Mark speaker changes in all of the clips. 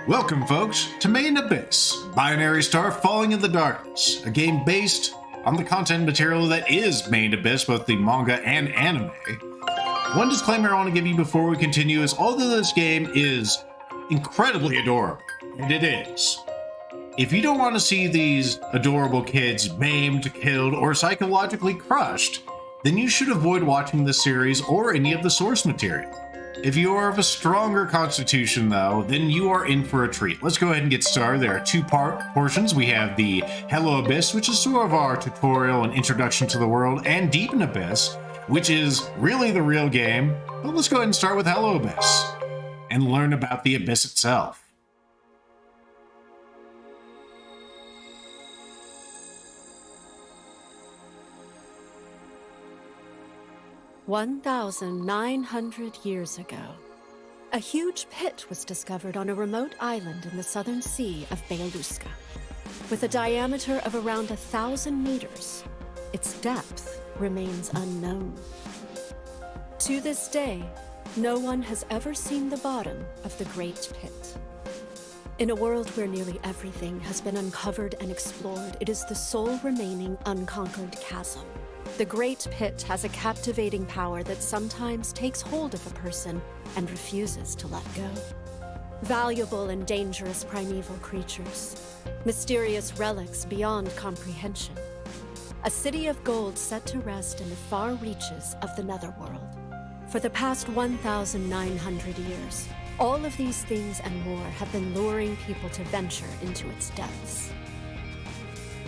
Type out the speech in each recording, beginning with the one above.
Speaker 1: Welcome, folks, to Main Abyss, Binary Star Falling in the Darkness, a game based on the content material that is Main Abyss, both the manga and anime. One disclaimer I want to give you before we continue is although this game is incredibly adorable, and it is, if you don't want to see these adorable kids maimed, killed, or psychologically crushed, then you should avoid watching this series or any of the source material. If you are of a stronger constitution, though, then you are in for a treat. Let's go ahead and get started. There are two-part portions. We have the Hello Abyss, which is sort of our tutorial and introduction to the world, and Deep in Abyss, which is really the real game. But let's go ahead and start with Hello Abyss and learn about the Abyss itself.
Speaker 2: "1,900 years ago, a huge pit was discovered on a remote island in the southern sea of Beluska. With a diameter of around 1,000 meters, its depth remains unknown. To this day, no one has ever seen the bottom of the Great Pit. In a world where nearly everything has been uncovered and explored, it is the sole remaining unconquered chasm. The Great Pit has a captivating power that sometimes takes hold of a person and refuses to let go. Valuable and dangerous primeval creatures, mysterious relics beyond comprehension, a city of gold set to rest in the far reaches of the Netherworld. For the past 1,900 years, all of these things and more have been luring people to venture into its depths.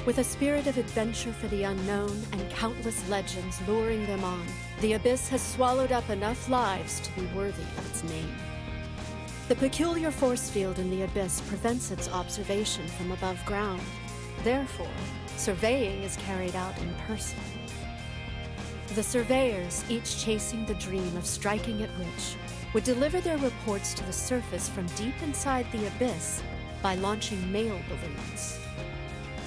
Speaker 2: With a spirit of adventure for the unknown and countless legends luring them on, the Abyss has swallowed up enough lives to be worthy of its name. The peculiar force field in the Abyss prevents its observation from above ground. Therefore, surveying is carried out in person. The surveyors, each chasing the dream of striking it rich, would deliver their reports to the surface from deep inside the Abyss by launching mail balloons.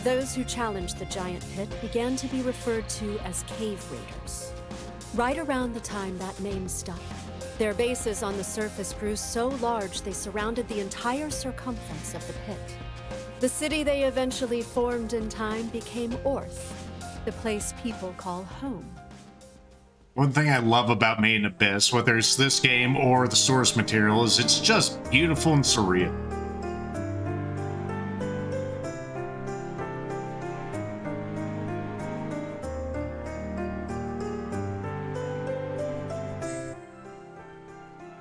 Speaker 2: Those who challenged the giant pit began to be referred to as cave raiders. Right around the time that name stuck, their bases on the surface grew so large they surrounded the entire circumference of the pit. The city they eventually formed in time became Orth, the place people call home.
Speaker 1: One thing I love about Main Abyss, whether it's this game or the source material, is it's just beautiful and surreal.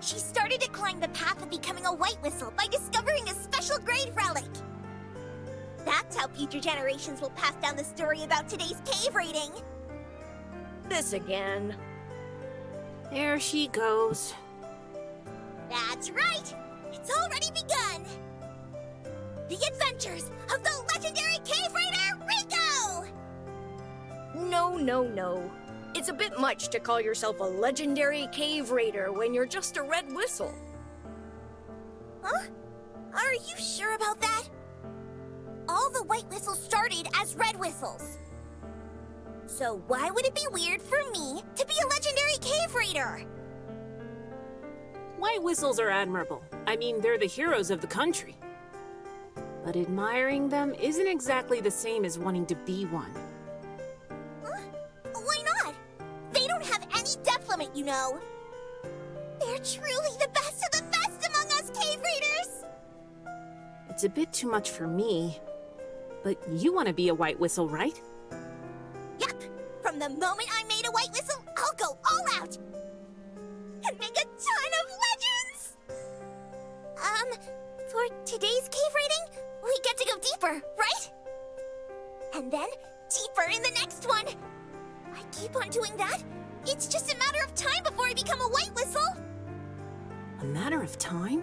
Speaker 3: She started to climb the path of becoming a white whistle by discovering a special grade relic. That's how future generations will pass down the story about today's cave raiding.
Speaker 4: This again. There she goes.
Speaker 3: That's right! It's already begun! The adventures of the legendary cave raider, Rico!
Speaker 4: No. It's a bit much to call yourself a legendary cave raider when you're just a red whistle.
Speaker 3: Huh? Are you sure about that? All the white whistles started as red whistles. So why would it be weird for me to be a legendary cave raider?
Speaker 5: White whistles are admirable. I mean, they're the heroes of the country. But admiring them isn't exactly the same as wanting to be one.
Speaker 3: Huh? Why not? They don't have any depth limit, you know. They're truly the best of the best among us cave raiders!
Speaker 5: It's a bit too much for me. But you want to be a white whistle, right?
Speaker 3: Yep! From the moment I made a white whistle, I'll go all out! And make a ton of legends! For today's cave raiding, we get to go deeper, right? And then, deeper in the next one! I keep on doing that. It's just a matter of time before I become a white whistle!
Speaker 5: A matter of time?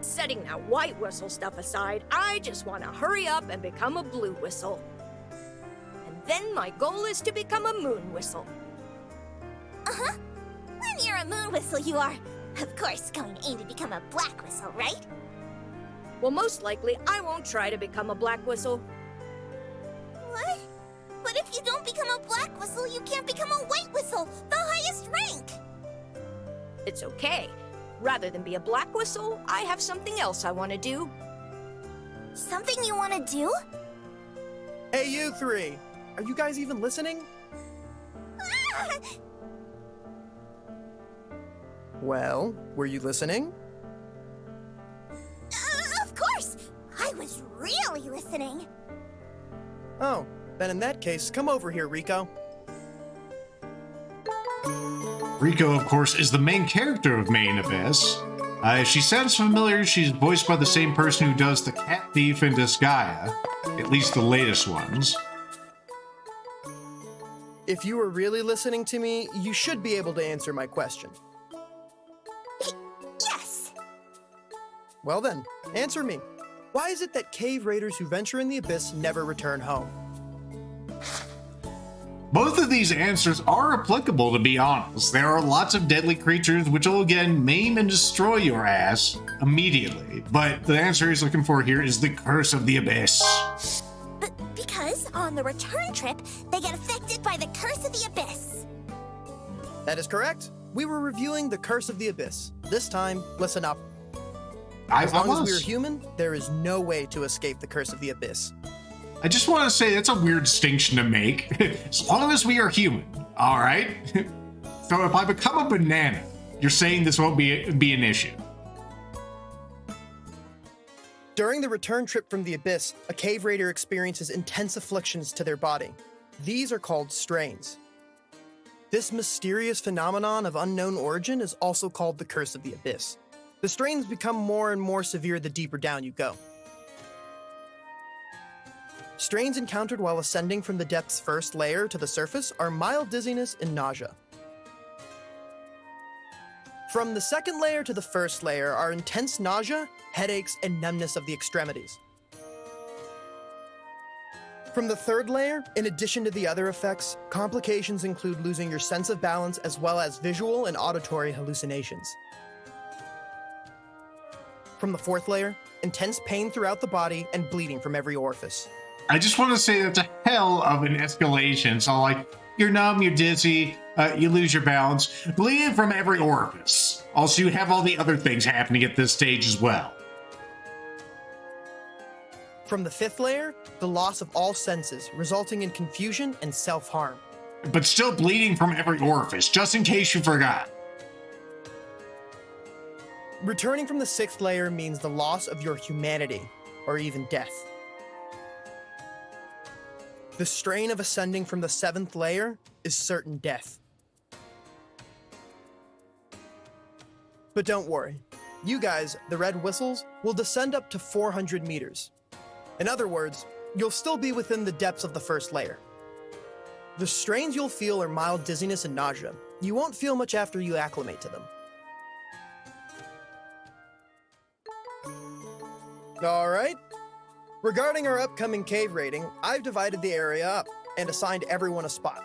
Speaker 4: Setting that white whistle stuff aside, I just want to hurry up and become a blue whistle. And then my goal is to become a moon whistle.
Speaker 3: Uh-huh. When you're a moon whistle, you are, of course, going to aim to become a black whistle, right?
Speaker 4: Well, most likely, I won't try to become a black whistle.
Speaker 3: What? But if you don't become a black whistle, you can't become a white whistle, the highest rank!
Speaker 4: It's okay. Rather than be a black whistle, I have something else I want to do.
Speaker 3: Something you want to do?
Speaker 6: Hey, you three! Are you guys even listening?
Speaker 3: Ah!
Speaker 6: Well, were you listening?
Speaker 3: Of course! I was really listening.
Speaker 6: Oh, then in that case, come over here, Rico.
Speaker 1: Rico, of course, is the main character of Main Abyss. If she sounds familiar, she's voiced by the same person who does the cat thief in Disgaea, at least the latest ones.
Speaker 6: If you were really listening to me, you should be able to answer my question.
Speaker 3: Yes!
Speaker 6: Well then, answer me. Why is it that cave raiders who venture in the abyss never return home?
Speaker 1: Both of these answers are applicable, to be honest. There are lots of deadly creatures which will again maim and destroy your ass immediately. But the answer he's looking for here is the Curse of the Abyss.
Speaker 3: But because on the return trip, they get affected by the Curse of the Abyss.
Speaker 6: That is correct. We were reviewing the Curse of the Abyss. This time, listen up.
Speaker 1: I
Speaker 6: As long as
Speaker 1: was.
Speaker 6: we are human, there is no way to escape the Curse of the Abyss.
Speaker 1: I just want to say that's a weird distinction to make. As long as we are human, all right? So if I become a banana, you're saying this won't be an issue.
Speaker 6: During the return trip from the Abyss, a cave raider experiences intense afflictions to their body. These are called strains. This mysterious phenomenon of unknown origin is also called the Curse of the Abyss. The strains become more and more severe the deeper down you go. Strains encountered while ascending from the depth's first layer to the surface are mild dizziness and nausea. From the second layer to the first layer are intense nausea, headaches, and numbness of the extremities. From the third layer, in addition to the other effects, complications include losing your sense of balance as well as visual and auditory hallucinations. From the fourth layer, intense pain throughout the body and bleeding from every orifice.
Speaker 1: I just want to say that's a hell of an escalation. So, like, you're numb, you're dizzy, you lose your balance, bleeding from every orifice. Also, you have all the other things happening at this stage as well.
Speaker 6: From the fifth layer, the loss of all senses, resulting in confusion and self-harm.
Speaker 1: But still bleeding from every orifice, just in case you forgot.
Speaker 6: Returning from the sixth layer means the loss of your humanity, or even death. The strain of ascending from the seventh layer is certain death. But don't worry, you guys, the Red Whistles, will descend up to 400 meters. In other words, you'll still be within the depths of the first layer. The strains you'll feel are mild dizziness and nausea. You won't feel much after you acclimate to them. Alright. Regarding our upcoming cave raiding, I've divided the area up and assigned everyone a spot.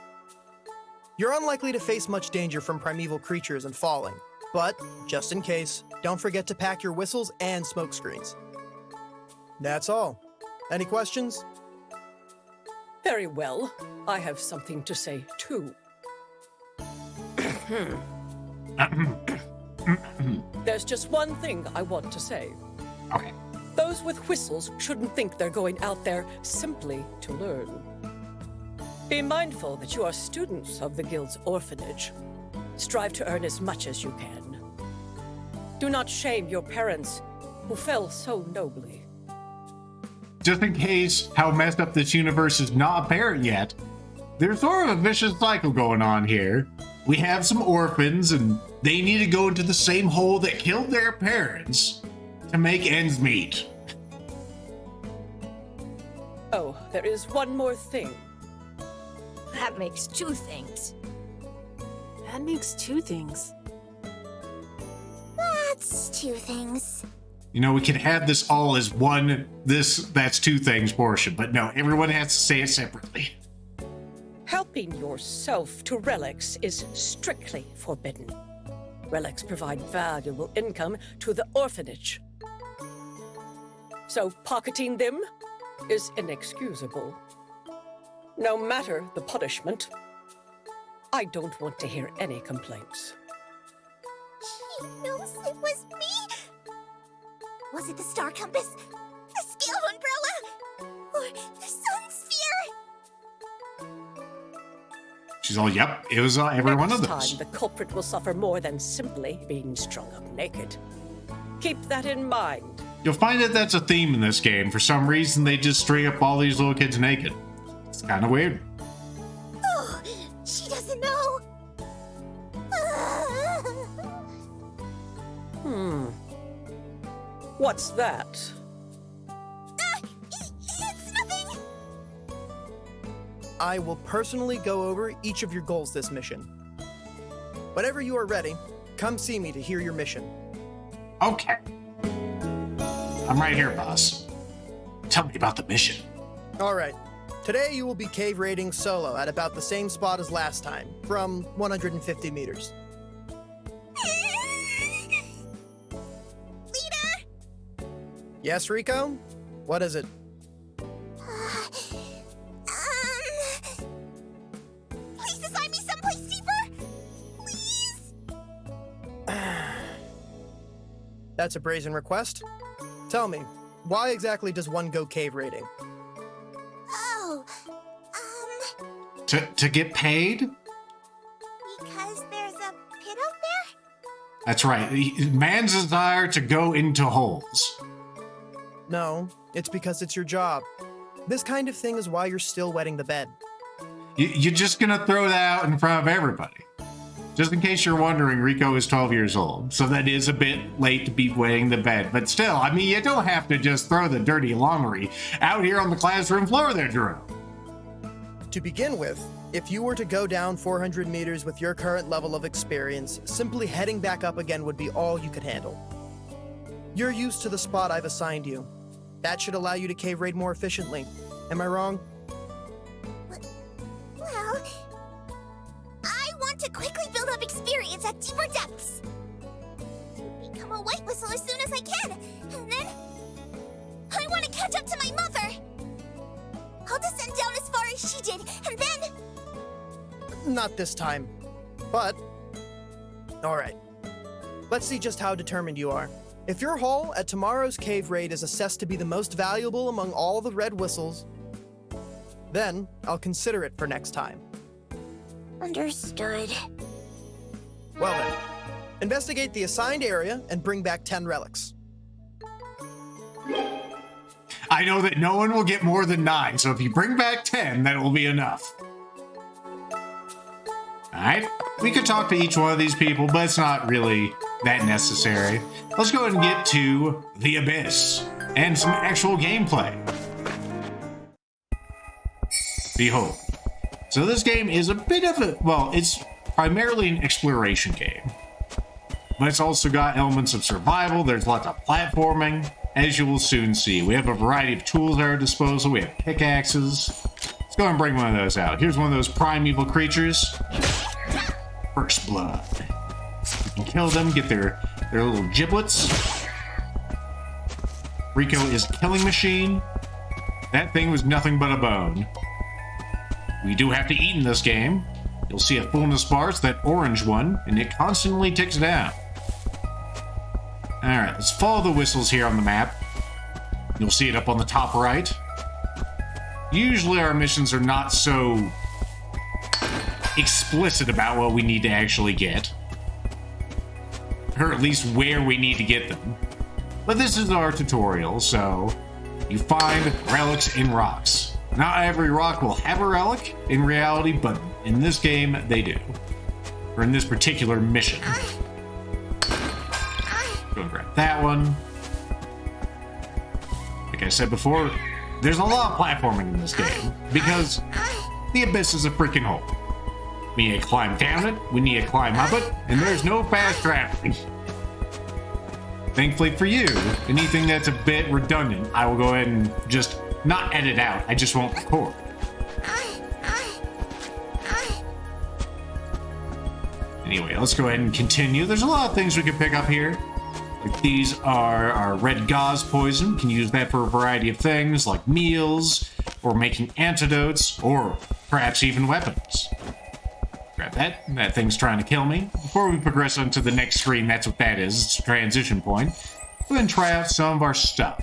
Speaker 6: You're unlikely to face much danger from primeval creatures and falling, but just in case, don't forget to pack your whistles and smoke screens. That's all. Any questions?
Speaker 7: Very well. I have something to say, too. There's just one thing I want to say.
Speaker 1: Okay.
Speaker 7: Those with whistles shouldn't think they're going out there simply to learn. Be mindful that you are students of the Guild's orphanage. Strive to earn as much as you can. Do not shame your parents, who fell so nobly.
Speaker 1: Just in case how messed up this universe is not apparent yet, there's sort of a vicious cycle going on here. We have some orphans, and they need to go into the same hole that killed their parents to make ends meet.
Speaker 7: Oh, there is one more thing.
Speaker 4: That makes two things.
Speaker 5: That makes two things.
Speaker 3: That's two things.
Speaker 1: You know, we could have this all as one, that's two things portion, but no, everyone has to say it separately.
Speaker 7: Helping yourself to relics is strictly forbidden. Relics provide valuable income to the orphanage. So pocketing them is inexcusable. No matter the punishment, I don't want to hear any complaints.
Speaker 3: knows it was me. Was it the star compass, the scaled umbrella, or the sun sphere?
Speaker 1: She's all, yep, it was every one of
Speaker 7: Next
Speaker 1: those.
Speaker 7: time, the culprit will suffer more than simply being strung up naked. Keep that in mind.
Speaker 1: You'll find that that's a theme in this game. For some reason, they just string up all these little kids naked. It's kind of weird.
Speaker 3: Oh, she doesn't know.
Speaker 7: What's that?
Speaker 3: It's nothing.
Speaker 6: I will personally go over each of your goals this mission. Whenever you are ready, come see me to hear your mission.
Speaker 1: Okay. I'm right here, boss. Tell me about the mission.
Speaker 6: All right. Today you will be cave raiding solo at about the same spot as last time, from 150 meters.
Speaker 3: Leader.
Speaker 6: Yes, Rico? What is it?
Speaker 3: Please assign me someplace deeper. Please.
Speaker 6: That's a brazen request. Tell me, why exactly does one go cave raiding?
Speaker 3: Oh,
Speaker 1: To get paid?
Speaker 3: because there's a pit out there?
Speaker 1: That's right. Man's desire to go into holes.
Speaker 6: No, it's because it's your job. This kind of thing is why you're still wetting the bed.
Speaker 1: You're just gonna throw that out in front of everybody. Just in case you're wondering, Rico is 12 years old, so that is a bit late to be wetting the bed. But still, I mean, you don't have to just throw the dirty laundry out here on the classroom floor there, Jerome.
Speaker 6: To begin with, if you were to go down 400 meters with your current level of experience, simply heading back up again would be all you could handle. You're used to the spot I've assigned you. That should allow you to cave raid more efficiently. Am I wrong?
Speaker 3: Well, I want to quickly build up experience at deeper depths. To become a white whistle as soon as I can, and then I want to catch up to my mother. I'll descend down as far as she did, and then
Speaker 6: Not this time. But, alright. Let's see just how determined you are. If your haul at tomorrow's cave raid is assessed to be the most valuable among all the red whistles, then I'll consider it for next time.
Speaker 3: Understood.
Speaker 6: Well then, investigate the assigned area and bring back 10 relics.
Speaker 1: I know that no one will get more than 9, so if you bring back 10, that will be enough. Alright, we could talk to each one of these people, but it's not really that necessary. Let's go ahead and get to the Abyss and some actual gameplay. Behold. So this game is a bit of a, well, it's primarily an exploration game. But it's also got elements of survival, there's lots of platforming, as you will soon see. We have a variety of tools at our disposal, we have pickaxes. Let's go and bring one of those out. Here's one of those primeval creatures. First blood. You can kill them, get their little giblets. Rico is a killing machine. That thing was nothing but a bone. We do have to eat in this game. You'll see a fullness bar, it's that orange one, and it constantly ticks down. Alright, let's follow the whistles here on the map. You'll see it up on the top right. Usually our missions are not so explicit about what we need to actually get. Or at least where we need to get them. But this is our tutorial, so you find relics in rocks. Not every rock will have a relic in reality, but in this game, they do. Or in this particular mission. Go and grab that one. Like I said before, there's a lot of platforming in this game, because the Abyss is a freaking hole. We need to climb down it, we need to climb up it, and there's no fast traveling. Thankfully for you, anything that's a bit redundant, I will go ahead and just not edit out, I just won't record. Anyway, let's go ahead and continue. There's a lot of things we can pick up here. Like these are our red gauze poison. We can use that for a variety of things, like meals, or making antidotes, or perhaps even weapons. Grab Alright, that thing's trying to kill me. Before we progress on to the next screen, that's what that is. It's a transition point. Go ahead and try out some of our stuff.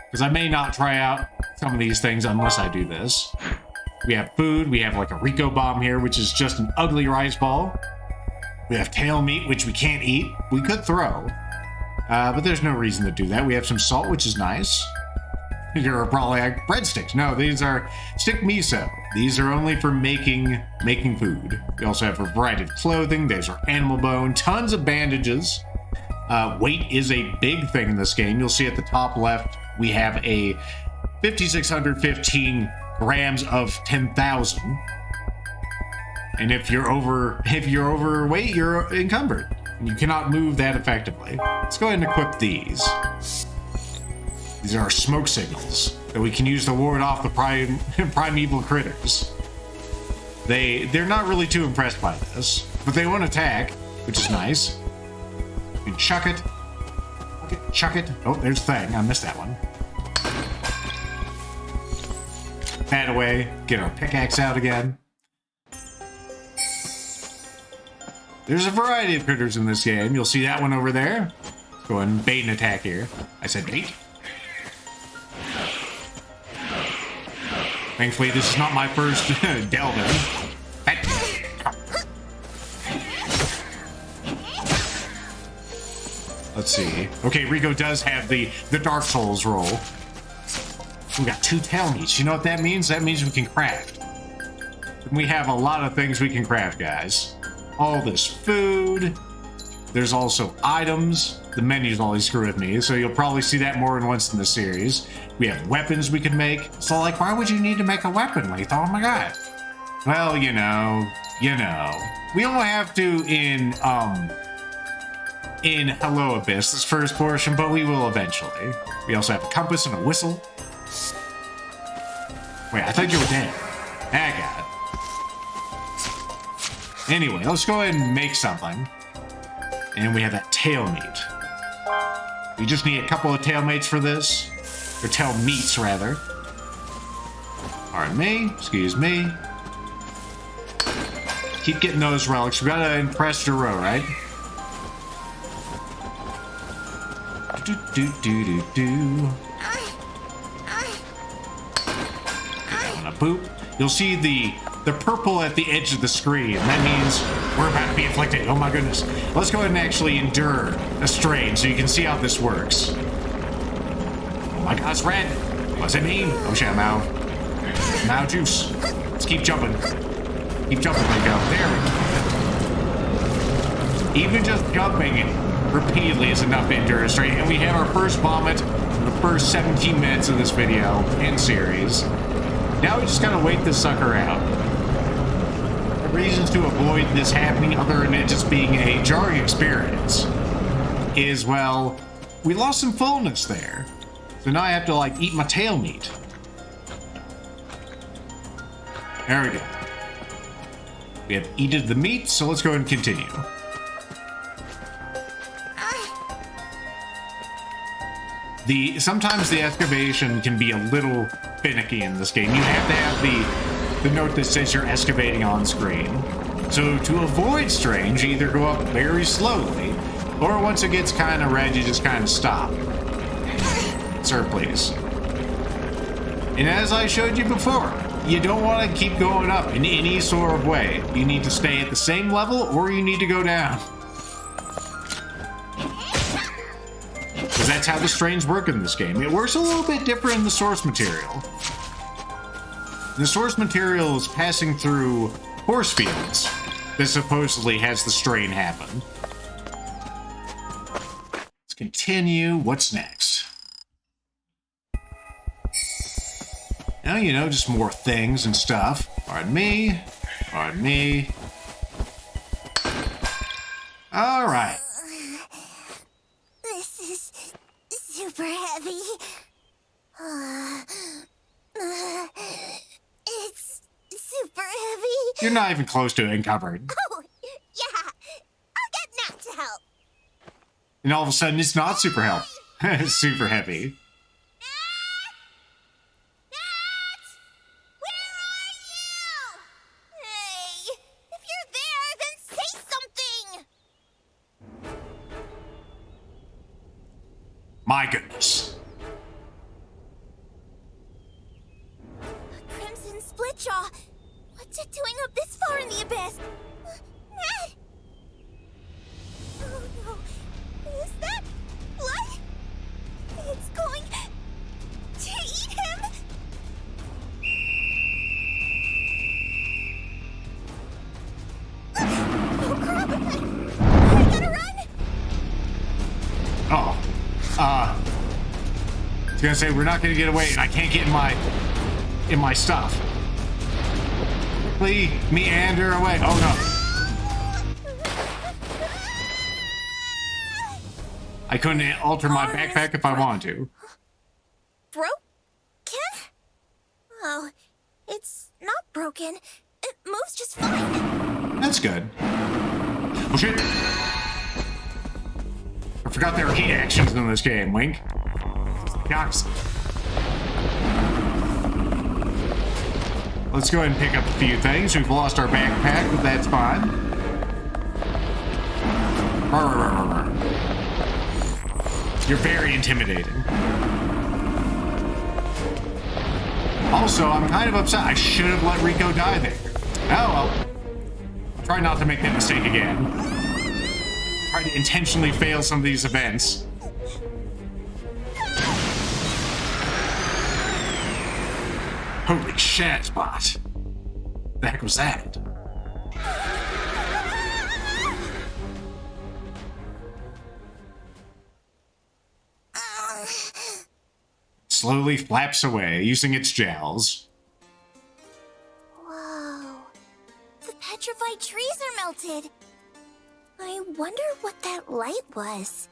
Speaker 1: Because I may not try out some of these things unless I do this. We have food. We have like a Rico bomb here, which is just an ugly rice ball. We have tail meat, which we can't eat. We could throw. But there's no reason to do that. We have some salt, which is nice. You're probably like, breadsticks. No, these are stick miso. These are only for making food. We also have a variety of clothing. There's our animal bone. Tons of bandages. Weight is a big thing in this game. You'll see at the top left, we have a 5,615 grams of 10,000. And if you're overweight, you're encumbered. You cannot move that effectively. Let's go ahead and equip these. These are our smoke signals that we can use to ward off the primeval critters. They're not really too impressed by this, but they won't attack, which is nice. You can chuck it. Okay, chuck it. Oh, there's the thing. I missed that one. That away. Get our pickaxe out again. There's a variety of critters in this game. You'll see that one over there. Let's go ahead and bait an attack here. I said bait. Thankfully, this is not my first delving. Let's see. Okay, Rico does have the Dark Souls roll. We got 2 tail meats. You know what that means? That means we can craft. We have a lot of things we can craft, guys. All this food. There's also items. The menus always screw with me, so you'll probably see that more than once in the series. We have weapons we can make. So, like, why would you need to make a weapon, Lethal? Oh my god. Well, you know. We only have to in Hello Abyss, this first portion, but we will eventually. We also have a compass and a whistle. Wait, I thought you were dead. I got it. Anyway, let's go ahead and make something. And we have that tail meat. We just need a couple of tail mates for this. Or tail meats, rather. Pardon me. Excuse me. Keep getting those relics. We gotta impress Duro, right? Do. Boop. You'll see the purple at the edge of the screen. That means we're about to be afflicted. Oh my goodness. Let's go ahead and actually endure a strain so you can see how this works. Oh my god, it's red. What's it mean? Oh shit, I'm out. I'm out of juice. Let's keep jumping. Keep jumping, Rico. There we go. Even just jumping repeatedly is enough to endure a strain. And we have our first vomit in the first 17 minutes of this video and series. Now we just gotta wait this sucker out. The reasons to avoid this happening, other than it just being a jarring experience, is, well, we lost some fullness there. So now I have to, like, eat my tail meat. There we go. We have eaten the meat, so let's go ahead and continue. Sometimes the excavation can be a little finicky in this game. You have to have the note that says you're excavating on screen. So to avoid strange, you either go up very slowly, or once it gets kind of red, you just kind of stop. Sir, please. And as I showed you before, you don't want to keep going up in any sort of way. You need to stay at the same level, or you need to go down. Because that's how the strains work in this game. It works a little bit different in the source material. The source material is passing through horse fields that supposedly has the strain happen. Let's continue. What's next? Now, you know, just more things and stuff. Pardon me. Pardon me. All right.
Speaker 3: This is super heavy. It's super heavy.
Speaker 1: You're not even close to encumbered.
Speaker 3: Oh, yeah. I'll get Nat to help.
Speaker 1: And all of a sudden, it's not super health. It's super heavy. My goodness.
Speaker 3: Crimson Splitjaw! What's it doing up this far in the abyss? Ned! Oh no. Is that blood? It's going to eat him! Oh crap! I gotta run!
Speaker 1: Oh. I was gonna say, we're not gonna get away, and I can't get in my stuff. Quickly meander away. Oh no. I couldn't alter my backpack if I wanted to.
Speaker 3: Broken? Oh, it's not broken. It moves just fine.
Speaker 1: That's good. Oh shit. I forgot there were heat actions in this game, Wink. Yikes. Let's go ahead and pick up a few things. We've lost our backpack, but that's fine. You're very intimidating. Also, I'm kind of upset. I should have let Rico die there. Oh well. Try not to make that mistake again. Try to intentionally fail some of these events. Holy shit, bot. The heck was that? Slowly flaps away, using its jowls.
Speaker 3: Whoa. The petrified trees are melted. I wonder what that light was.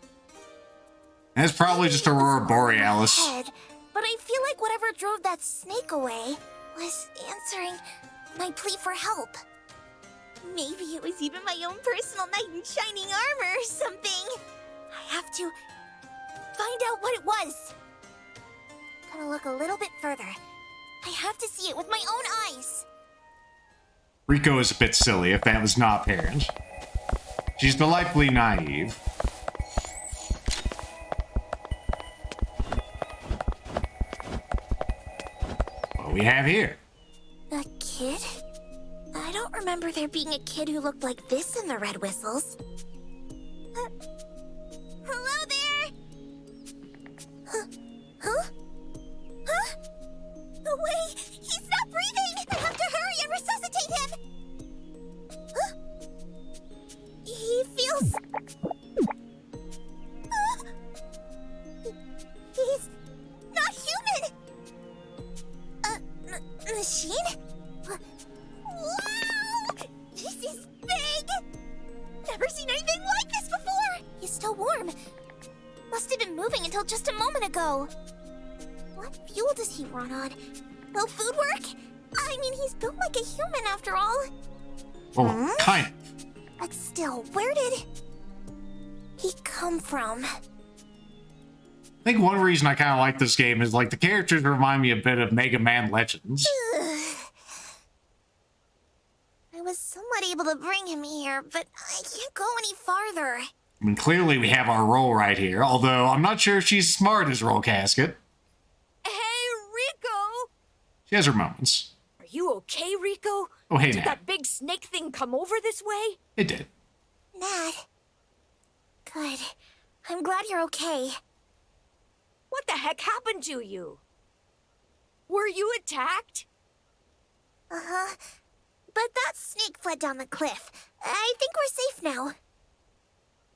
Speaker 1: That's probably just Aurora Borealis.
Speaker 3: Head, but I feel like whatever drove that snake away was answering my plea for help. Maybe it was even my own personal knight in shining armor or something. I have to find out what it was. Gotta look a little bit further. I have to see it with my own eyes.
Speaker 1: Rico is a bit silly if that was not apparent. She's delightfully naive. What we have here?
Speaker 3: A kid? I don't remember there being a kid who looked like this in the Red Whistles. Hello there! Huh? Huh? Huh? No way! He's not breathing! I have to hurry and resuscitate him! Huh? He feels... He's not human! Machine? Wow! This is big! Never seen anything like this before! He's still warm. Must have been moving until just a moment ago. What fuel does he run on? Will food work? I mean, he's built like a human after all.
Speaker 1: Well, kind of.
Speaker 3: But still, where did he come from?
Speaker 1: I think one reason I kind of like this game is, like, the characters remind me a bit of Mega Man Legends.
Speaker 3: I was somewhat able to bring him here, but I can't go any farther.
Speaker 1: I mean, clearly we have our role right here, although I'm not sure if she's smart as Roll Casket.
Speaker 4: Hey, Rico!
Speaker 1: She has her moments.
Speaker 4: Are you okay, Rico?
Speaker 1: Oh, hey,
Speaker 4: Did
Speaker 1: Nat.
Speaker 4: that big snake thing come over this way?
Speaker 1: It did.
Speaker 3: Nat. Good. I'm glad you're okay.
Speaker 4: What the heck happened to you? Were you attacked?
Speaker 3: Uh-huh. But that snake fled down the cliff. I think we're safe now.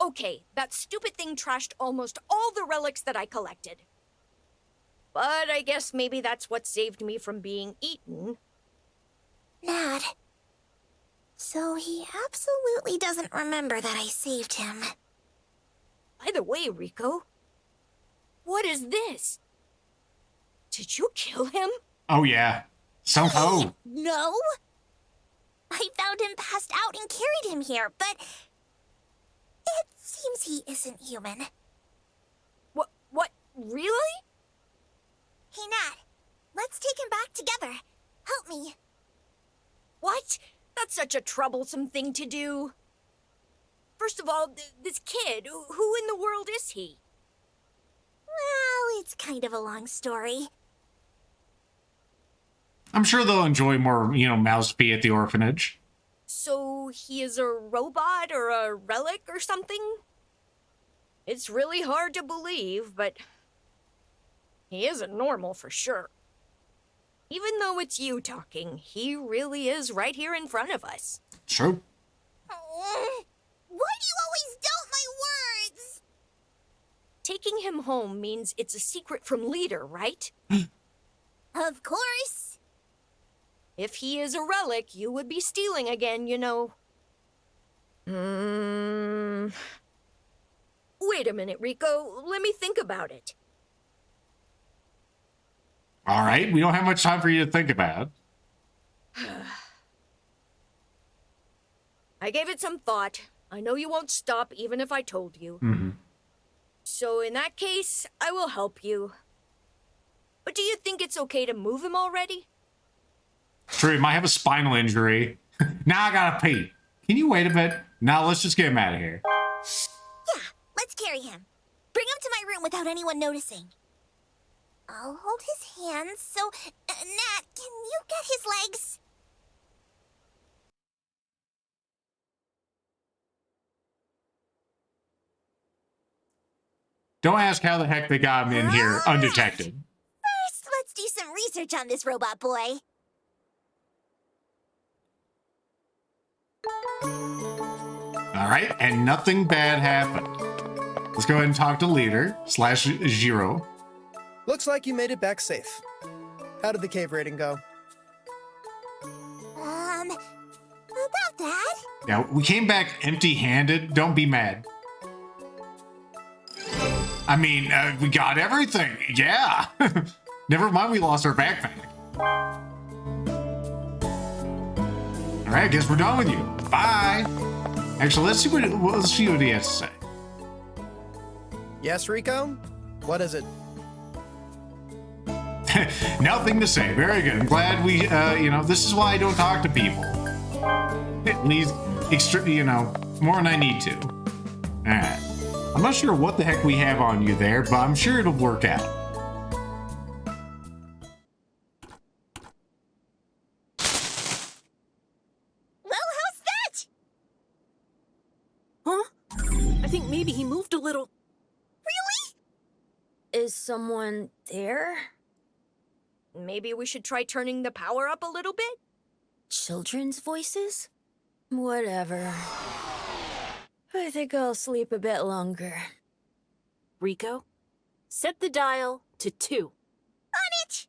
Speaker 4: Okay, that stupid thing trashed almost all the relics that I collected. But I guess maybe that's what saved me from being eaten.
Speaker 3: Nat. So he absolutely doesn't remember that I saved him.
Speaker 4: By the way, Rico, what is this? Did you kill him?
Speaker 1: Oh, yeah. Somehow.
Speaker 3: No. I found him passed out and carried him here, but it seems he isn't human.
Speaker 4: What? Really?
Speaker 3: Hey, Nat. Let's take him back together. Help me.
Speaker 4: What? That's such a troublesome thing to do. First of all, this kid, who in the world is he?
Speaker 3: Well, it's kind of a long story.
Speaker 1: I'm sure they'll enjoy more, mouse pee at the orphanage.
Speaker 4: So he is a robot or a relic or something? It's really hard to believe, but he isn't normal for sure. Even though it's you talking, he really is right here in front of us.
Speaker 1: True.
Speaker 3: Why do you always doubt my words?
Speaker 4: Taking him home means it's a secret from Leader, right?
Speaker 3: Of course.
Speaker 4: If he is a relic, you would be stealing again, you know. Wait a minute, Rico. Let me think about it.
Speaker 1: All right, we don't have much time for you to think about.
Speaker 4: I gave it some thought. I know you won't stop even if I told you.
Speaker 1: Mm-hmm.
Speaker 4: So in that case, I will help you. But do you think it's okay to move him already?
Speaker 1: True, he might have a spinal injury. Now I gotta pee. Can you wait a bit? Now let's just get him out of here.
Speaker 3: Yeah, let's carry him. Bring him to my room without anyone noticing. I'll hold his hands, so... Nat, can you get his legs?
Speaker 1: Don't ask how the heck they got him in here undetected.
Speaker 3: First, let's do some research on this robot boy.
Speaker 1: All right, and nothing bad happened. Let's go ahead and talk to Leader / Jiro.
Speaker 6: Looks like you made it back safe. How did the cave raiding go?
Speaker 3: About that?
Speaker 1: Yeah, we came back empty-handed. Don't be mad. I mean, we got everything. Yeah. Never mind, we lost our backpack. All right, I guess we're done with you. Bye. Actually, let's see what he has to say.
Speaker 6: Yes, Rico? What is it?
Speaker 1: Nothing to say. Very good. I'm glad we, this is why I don't talk to people. At least, more than I need to. All right. I'm not sure what the heck we have on you there, but I'm sure it'll work out.
Speaker 3: Well, how's that?
Speaker 5: Huh? I think maybe he moved a little.
Speaker 3: Really?
Speaker 4: Is someone there? Maybe we should try turning the power up a little bit?
Speaker 8: Children's voices? Whatever. I think I'll sleep a bit longer.
Speaker 5: Rico, set the dial to 2.
Speaker 3: On it!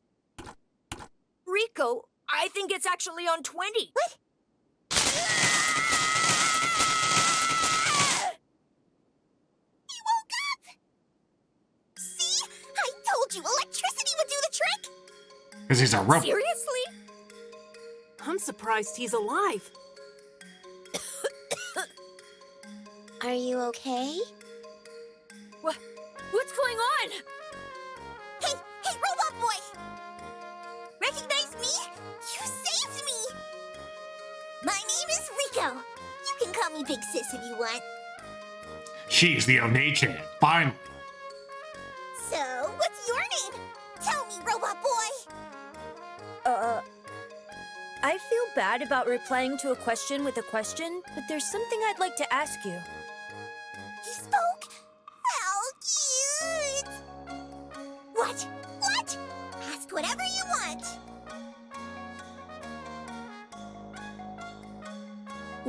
Speaker 4: Rico, I think it's actually on 20.
Speaker 3: What? He woke up! See? I told you electricity would do the trick!
Speaker 1: Because he's a robot.
Speaker 4: Seriously?
Speaker 5: I'm surprised he's alive.
Speaker 3: Are you okay?
Speaker 4: What's going on?
Speaker 3: Hey, robot boy! Recognize me? You saved me! My name is Rico. You can call me Big Sis if you want.
Speaker 1: She's the Onechan. Finally.
Speaker 3: So, what's your name? Tell me, robot boy!
Speaker 8: I feel bad about replying to a question with a question, but there's something I'd like to ask you.
Speaker 3: You spoke? How cute! What? Ask whatever you want.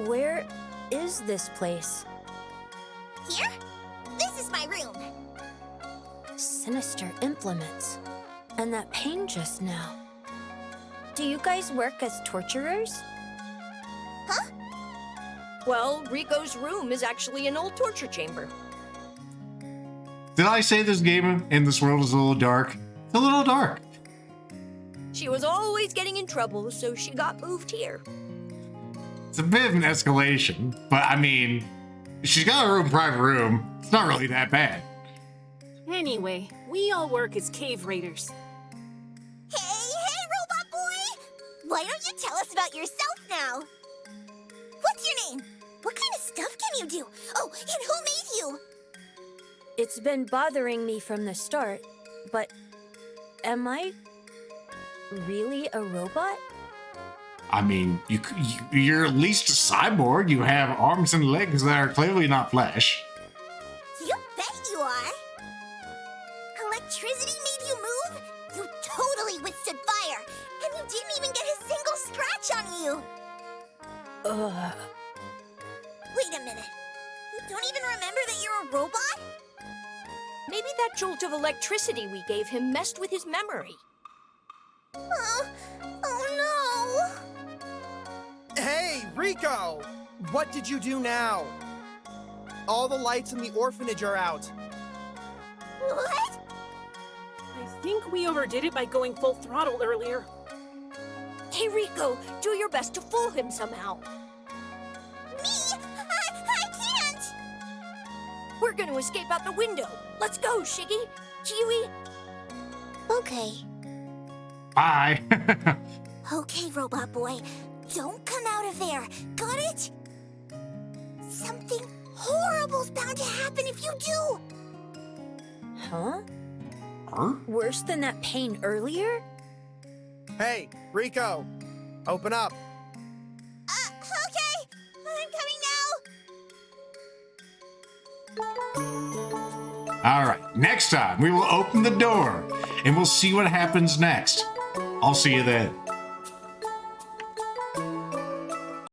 Speaker 8: Where is this place?
Speaker 3: Here? This is my room.
Speaker 8: Sinister implements. And that pain just now. Do you guys work as torturers?
Speaker 3: Huh?
Speaker 4: Well, Rico's room is actually an old torture chamber.
Speaker 1: Did I say this game in this world is a little dark? It's a little dark.
Speaker 4: She was always getting in trouble, so she got moved here.
Speaker 1: It's a bit of an escalation, but I mean, she's got her own private room. It's not really that bad.
Speaker 5: Anyway, we all work as cave raiders.
Speaker 3: Hey, robot boy! Why don't you tell us about yourself now? What's your name? What kind of stuff can you do? Oh, and who made you?
Speaker 8: It's been bothering me from the start, but am I really a robot?
Speaker 1: I mean, you're at least a cyborg. You have arms and legs that are clearly not flesh.
Speaker 3: You bet you are. Electricity made you move? You totally withstood fire, and you didn't even get a single scratch on you. Wait a minute. You don't even remember that you're a robot?
Speaker 4: Maybe that jolt of electricity we gave him messed with his memory.
Speaker 3: Oh no!
Speaker 6: Hey, Rico! What did you do now? All the lights in the orphanage are out.
Speaker 3: What?
Speaker 5: I think we overdid it by going full throttle earlier.
Speaker 4: Hey, Rico, do your best to fool him somehow.
Speaker 3: Me? I can't!
Speaker 4: We're gonna escape out the window. Let's go, Shiggy. Kiwi.
Speaker 3: Okay.
Speaker 1: Bye.
Speaker 3: Okay, robot boy. Don't come out of there. Got it? Something horrible's bound to happen if you do.
Speaker 8: Huh?
Speaker 1: Huh?
Speaker 8: Worse than that pain earlier?
Speaker 6: Hey, Rico, open up.
Speaker 3: Okay. I'm coming now.
Speaker 1: All right, next time we will open the door and we'll see what happens next. I'll see you then.